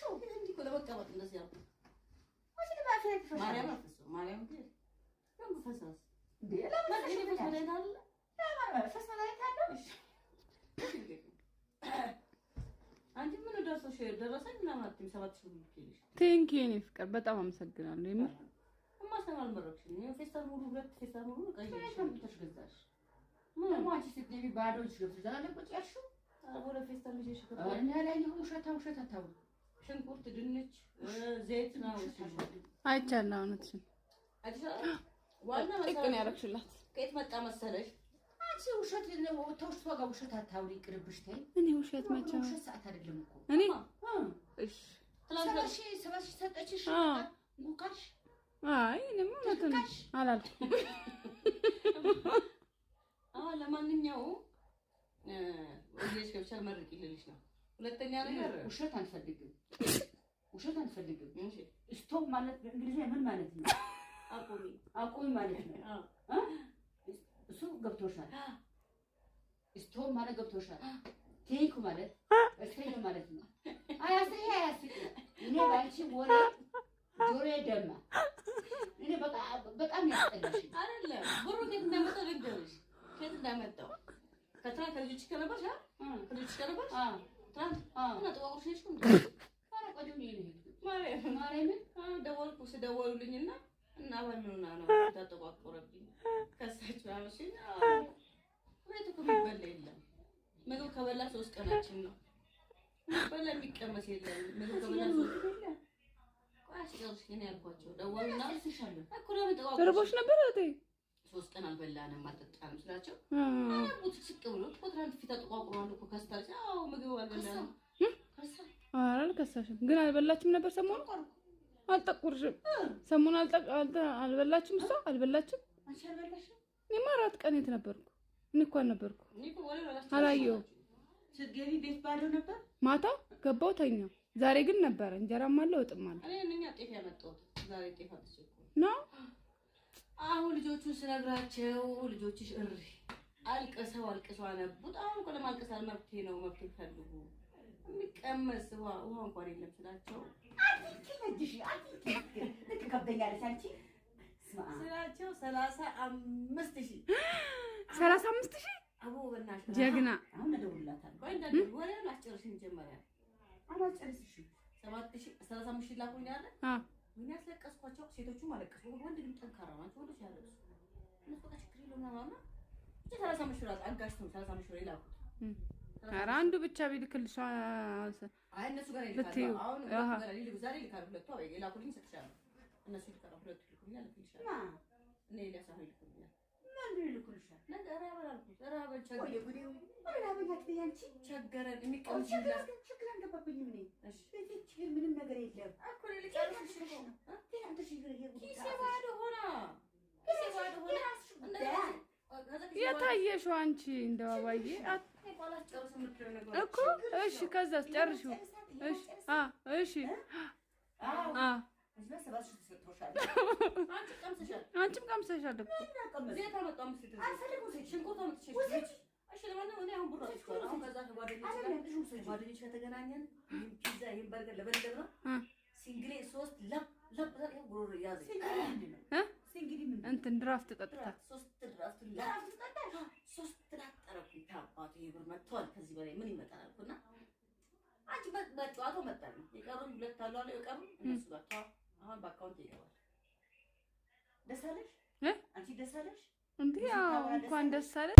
شو عندي كل وقت قبض الناس يا ما في فساس مريم كده كم فساس دي لا ما في فساس لا ما فساس ما يتعلم አንቺ ምን ደርሶሽ ደረሰኝ እና ማጥም 7000 ብር ይልሽ ቴንክ ዩ ኔ ፍቅር በጣም አመሰግናለሁ ይማ ማሰማል መረክሽኝ ፌስታል ሙሉ ሁለት ፌስታል ሙሉ ቀይሽ ተሽገዛሽ ምን አንቺ ስትገቢ ባዶች ገብቶ ዛሬ ቁጭ ያልሽው ወደ ፌስታል ልጅሽ እና ላይ ውሸታ ታው ሽንኩርት ድንች ዘይት ነው አይቻለሁ እውነትሽን ዋና ጥቅን ያረክሽላት ከየት መጣ መሰለሽ አንቺ ውሸት ነው ተውሽቷ ጋር ውሸት አታውሪ ቅርብሽ ተይ እኔ ውሸት መቻው ውሸት ሰዓት አይደለም እኮ እኔ እሺ ሰባሽ ሰጠችሽ ሙካሽ አይ እኔማ ማለት ነው አላልኩም ለማንኛውም ወዲሽ ከብቻ መርቅ ይልልሽ ነው ሁለተኛ ነገር ውሸት አንፈልግም እሺ ስቶፕ ማለት በእንግሊዝኛ ምን ማለት ነው አቁሚ ማለት ነው እሱ ገብቶሻል ስቶፕ ማለት ገብቶሻል ቴክ ማለት እስተይ ማለት ነው አያስይ እኔ ባንቺ ወሬ ጆሬ ደማ እኔ በጣም ያስጠላሽ አይደለም ብሩ ከየት እንዳመጣው ልንገርሽ ከየት እንዳመጣው ከትራ ከልጅሽ ከነበርሽ ከልጅሽ ከነበርሽ ትራንት እና ተዋውርሽ ነሽ አረ ቆጆኝ ይሄ ማርያም ደወልኩ ስደወሉልኝና እና ባልምኑና ነው ተጠቋቆረብኝ ከሳችሁ አመሽኝ ወይቱ ከመበላ የለም ምግብ ከበላ 3 ቀናችን ነው በላ የሚቀመስ የለም ምግብ ከበላ 3 ቀን ቋሽሽ እኔ ያልኳቸው ደወሉና እልሽሻለሁ እኮ ለምን ተቋቆረ ተርቦሽ ነበር እቴ 3 ቀን አልበላንም አልጠጣንም ስላቸው አቡት ስቅ ብሎ ኮትራንት ፊት ተቋቁሮ አንዱ እኮ ከስታች አው ምግብ አልበላንም አልከሳሽም ግን አልበላችም ነበር ሰሞኑን አልጠቁርሽም ሰሞኑን አልበላችም እሷ አልበላችም አንቺ አልበላሽም እኔማ 4 ቀን የት ነበርኩ እኔ እኮ አልነበርኩ አላየሁ ስትገቢ ቤት ባዶ ነበር ማታ ገባው ተኛው ዛሬ ግን ነበር እንጀራም አለ ወጥም አለ እኔ እኛ ጤፍ ያመጣሁት ዛሬ ጤፍ አጥቼ ነው አሁን ልጆቹን ስነግራቸው ልጆችሽ አልቀሰው አነቡት አሁን እኮ ለማልቀስ አልመብቴ ነው መብቴ ፈልጉ የሚቀመስ ውሃ እንኳን የለም ስላቸው ስላቸው 35000 አቦ በእናትሽ ጀግና አሁን ደውላታለሁ ወይ እንደዚህ ወሬውን አስጨርሽ መጀመሪያ አላጨርስሽ 35000 ላኩኝ አይደል ምን ያስለቀስኳቸው ሴቶቹ ማለቀሱ ወንድ ግን ጠንካራ ናቸው ወንዶች ያለቅሱ እነሱ ከችግር የለውም እቺ 35000 ራስ አጋሽ ነው 35000 ይላኩ ኧረ አንዱ ብቻ ቢልክልሽ አይ እነሱ ጋር ይልካሉ አሁን ጋር ይልኩ ዛሬ ይልካሉ ሁለቱ አይ ይላኩልኝ ሰጥሻለሁ እነሱ ይልካሉ ሁለቱ ይልኩልኛል ይልካሉ እኔ ሊያሳው ይልኩልኛል ማን ይልኩልሻል ነገር አበላልኩ ተራበች ቸገረን የሚቀምስ ችግር አንገባብኝ ምን እሺ ችግር ምንም ነገር የለም እኮ ልጨርሽ ነው አንተ ችግር ኪሴ ባዶ ሆና የታየሽው አንቺ እንደባባዬ እኮ እሺ ከዛስ ጨርሽው እሺ አንቺም ቀምሰሻል እኮ ዘይት አመጣው ምስል ሽንኩርት አመጥቼ እሺ ለማንኛውም እኔ አሁን ብሩ አጥቷል አሁን ከዛ ጓደኞች ከተገናኘን ፒዛ ይሄን በርገር ለበለብ ነው ሲንግሌ 3 ለብ ጉሮሮ ያዘ ሲንግሌ እንትን ድራፍት ጠጥታ 3 ድራፍት ጠጣ 3 ድራፍት ጠረኩኝ ታባቱ ይብር መጥቷል ከዚህ በላይ ምን ይመጣልኩና አንቺ በጨዋታው መጣኝ የቀሩኝ 2 አሉ የቀሩ እነሱ ጋር አሁን በአካውንት ይገባል ደስ አለሽ አንቺ ደስ አለሽ እንዴ እንኳን ደስ አለሽ